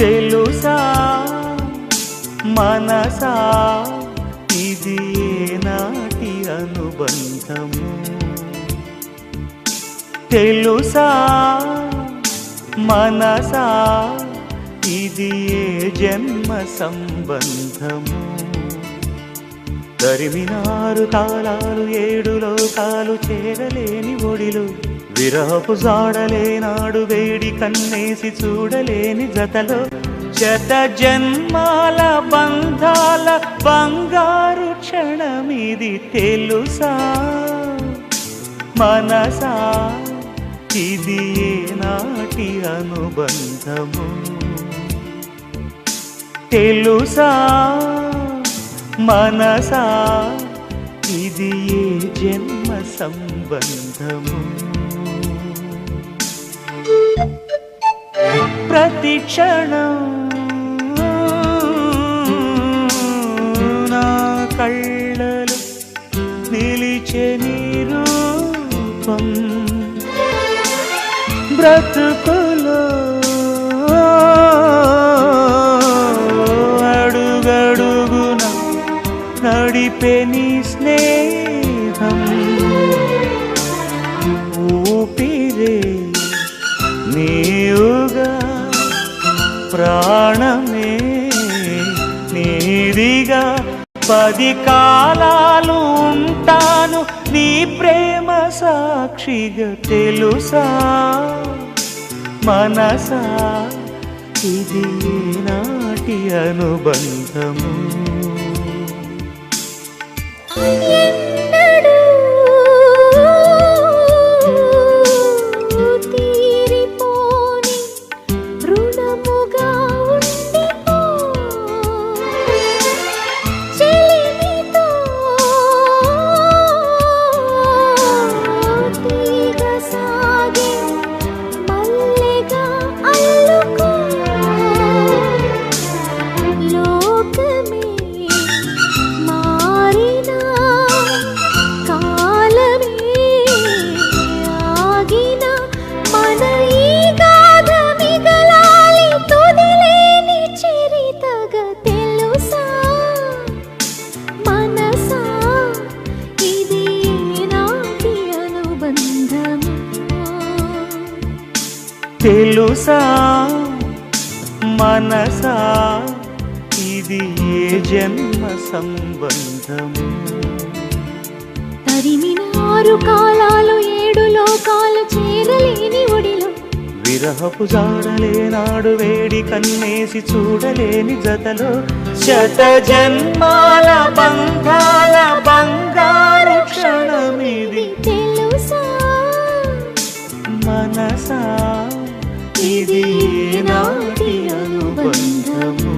తెలుసా మనసా ఇది నాటి అనుబంధము, తెలుసా మనసా ఇది జన్మ సంబంధము. తరిమినారు కాలాలు ఏడు లోకాలు చేరలేని ఒడిలు, విరహపు జాడలేనాడు వేడి కన్నేసి చూడలేని జతలో, శత జన్మాల బంధాల బంగారు క్షణమిది. తెలుసా మనసా ఇది నాటి అనుబంధము, తెలుసా మనసా ఇది జన్మ సంబంధము. ప్రతి క్షణం నా కళ్ళలో నిలిచే నీ రూపం, బ్రతుకులో అడుగడుగున నడిపే నీ స్నేహం, ఊపిరే నీవుగా ప్రాణమే నీదిగా, 10 కాలాలు ఉంటాను నీ ప్రేమ సాక్షిగా. తెలుసా మనసా ఇది నాటి అనుబంధము. తెలుసా మనసా ఇది జన్మ సంబంధము. తరిమినారు కాలాలు ఏడు లోకాలు చేరలేని ఒడిలో, విరహపు జాడలేనాడు వేడి కన్నేసి చూడలేని జతలో, శత జన్మాల బంధాల బంగారు క్షణమిది. తెలుసా మనసా ఇది నాటి అనుబంధము.